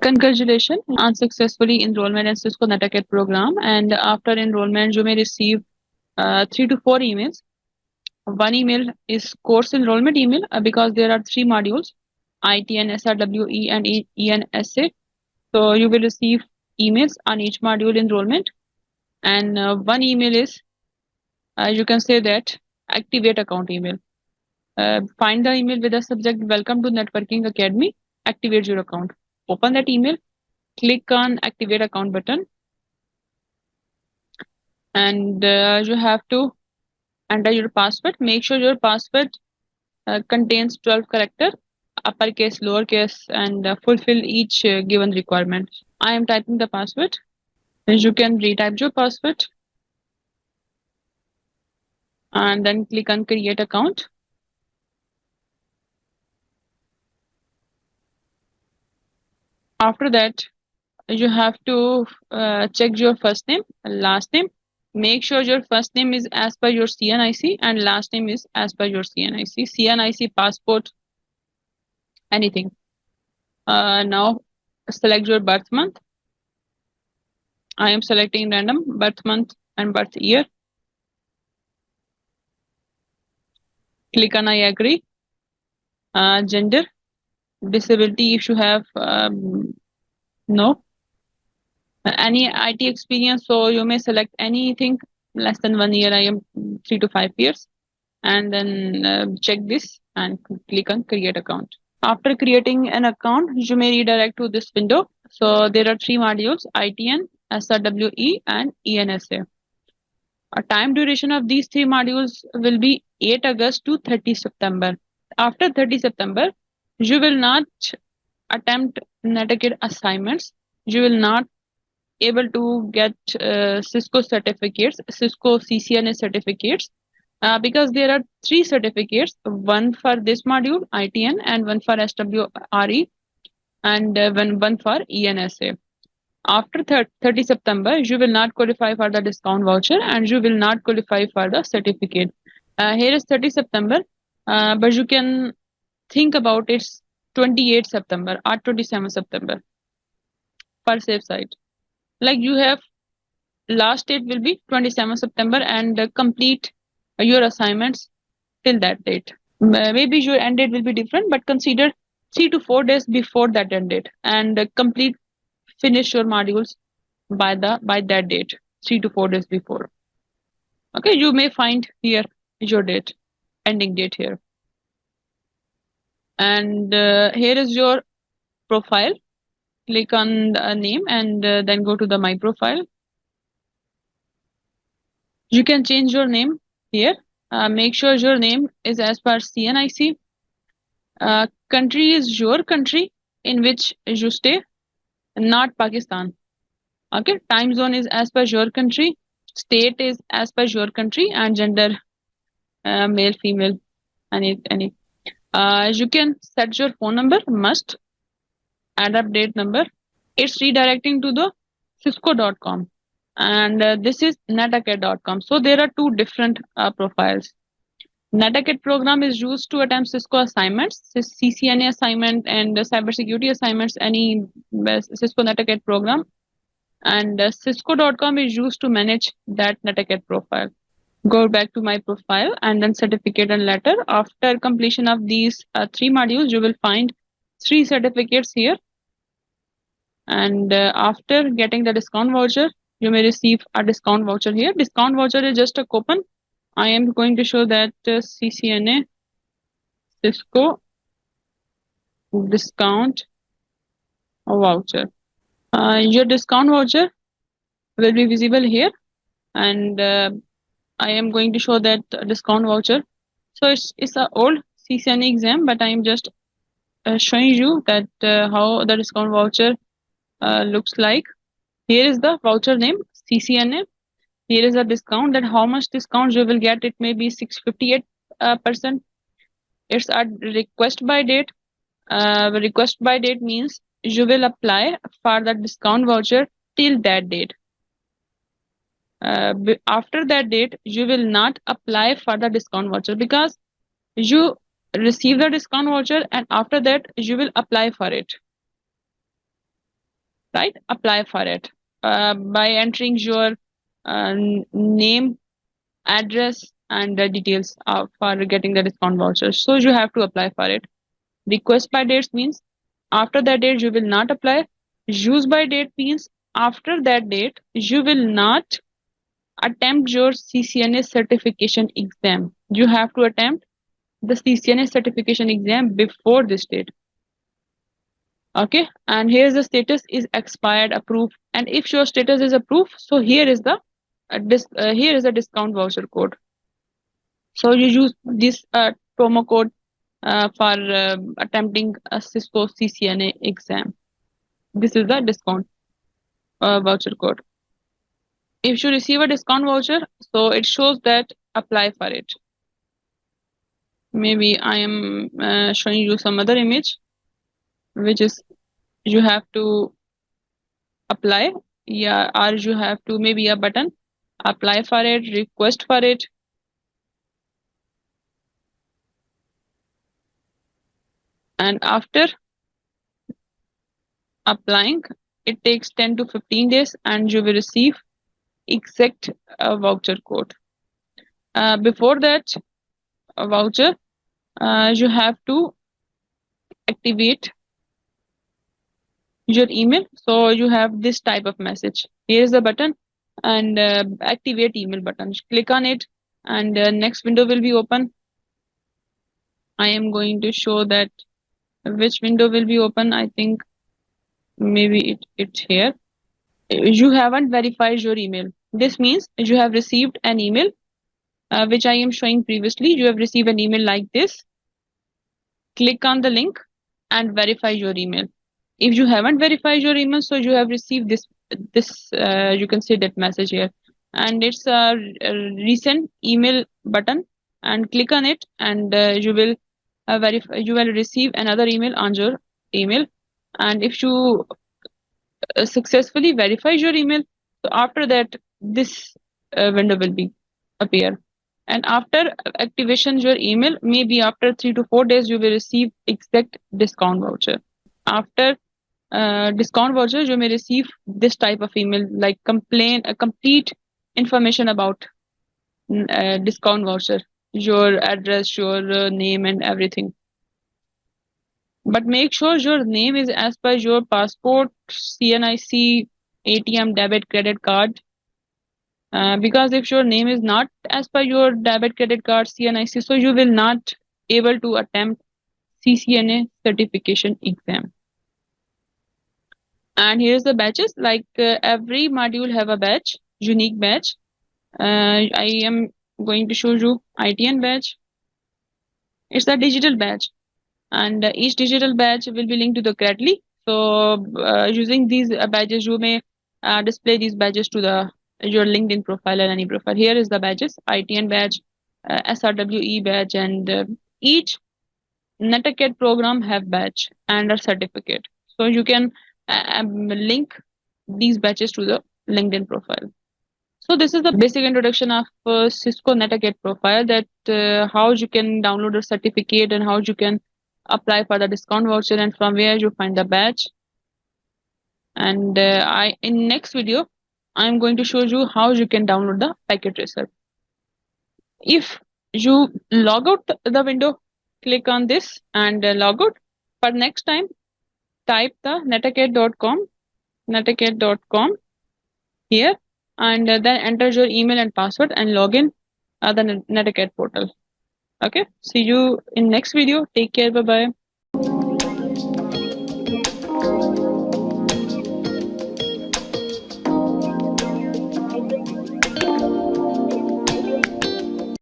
Congratulations on successfully enrollment in CISCO Netacad program. And after enrollment, you may receive 3 to 4 emails. One email is course enrollment email because there are 3 modules: ITN, SRWE, and ENSA. So you will receive emails on each module enrollment. And one email is, you can say that, activate account email. Find the email with the subject Welcome to Networking Academy. Activate your account. Open that email. Click on Activate Account button. And you have to enter your password. Make sure your password contains 12 characters, uppercase, lowercase, and fulfill each given requirement. I am typing the password. Then you can retype your password and then click on create account. After that, you have to check your first name and last name. Make sure your first name is as per your CNIC and last name is as per your CNIC. CNIC, passport, anything. Now select your birth month. I am selecting random birth month and birth year. Click on I agree. Gender, disability if you have, no. Any IT experience, so you may select anything less than 1 year. I am 3 to 5 years. And then check this and click on create account. After creating an account, you may redirect to this window. So there are 3 modules: ITN, SRWE, and ENSA. A time duration of these 3 modules will be 8 August to 30 September. After 30 September, you will not attempt Netacad assignments. You will not able to get CISCO certificates, CISCO CCNA certificates, because there are 3 certificates: one for this module, ITN, and one for SWRE, and one for ENSA. After 30 September, you will not qualify for the discount voucher and you will not qualify for the certificate. Here is 30 September, but you can think about it's 28 September or 27 September for safe side. Like you have last date will be 27 September and complete your assignments till that date. Maybe your end date will be different, but consider 3 to 4 days before that end date and finish your modules by that date, 3 to 4 days before. Okay, you may find here your date, ending date here. And here is your profile. Click on the name and then go to the my profile. You can change your name here. Make sure your name is as per CNIC. Country is your country in which you stay, not Pakistan. Okay, time zone is as per your country, state is as per your country, and gender, male, female, any. You can set your phone number, must, and update number. It's redirecting to the CISCO.com, and this is netacad.com. So there are 2 different profiles. Netacad program is used to attempt CISCO assignments, CCNA assignment, and cybersecurity assignments, any CISCO Netacad program. And CISCO.com is used to manage that Netacad profile. Go back to my profile and then certificate and letter. After completion of these 3 modules, you will find 3 certificates here. And after getting the discount voucher, you may receive a discount voucher here. Discount voucher is just a coupon. I am going to show that CCNA CISCO discount voucher. Your discount voucher will be visible here, and I am going to show that discount voucher. So it's an old CCNA exam, but I am just showing you that how the discount voucher looks like. Here is the voucher name, CCNA. Here is a discount, that how much discount you will get. It may be 658%. It's a request by date. Request by date means you will apply for the discount voucher till that date. After that date, you will not apply for the discount voucher because you receive the discount voucher and after that you will apply for it. right? Apply for it by entering your name, address, and the details for getting the discount voucher. So you have to apply for it. Request by dates means after that date you will not apply. Use by date means after that date you will not attempt your CCNA certification exam. You have to attempt the CCNA certification exam before this date. Okay, and here's the status is expired, approved, and if your status is approved, so here is the here is the discount voucher code. So you use this promo code for attempting a Cisco CCNA exam. This is the discount voucher code. If you receive a discount voucher, so it shows that apply for it. Maybe I am showing you some other image, which is you have to apply, yeah, or you have to maybe a button, apply for it, request for it. And after applying, it takes 10 to 15 days and you will receive exact voucher code. Before that voucher, you have to activate your email. So you have this type of message. Here is the button and activate email button. Click on it and next window will be open. I am going to show that which window will be open. I think maybe it's here. You haven't verified your email. This means you have received an email which I am showing previously. You have received an email like this. Click on the link and verify your email. If you haven't verified your email, so you have received this you can see that message here, and it's a recent email button, and click on it and you will verify, you will receive another email on your email. And if you successfully verify your email, so after that this window will be appear. And after activation your email, maybe after 3 to 4 days you will receive exact discount voucher. After discount voucher you may receive this type of email like complete information about discount voucher, your address, your name and everything. But make sure your name is as per your passport, CNIC, ATM, debit, credit card. Because if your name is not as per your debit, credit card, CNIC, so you will not able to attempt CCNA certification exam. And here's the batches. Like every module have a batch, unique batch. I am going to show you ITN batch. It's a digital batch, and each digital batch will be linked to the Credly. So using these badges, you may display these badges to the your LinkedIn profile or any profile. Here is the badges: ITN badge, SRWE badge, and each Netacad program have badge and a certificate. So you can link these badges to the LinkedIn profile. So this is the basic introduction of CISCO Netacad profile, that how you can download a certificate and how you can apply for the discount voucher and from where you find the badge. And in next video, I'm going to show you how you can download the packet tracer. If you log out the window, click on this and log out. For next time, type the netacad.com here, and then enter your email and password and log in the Netacad portal. Okay, see you in next video. Take care. Bye bye.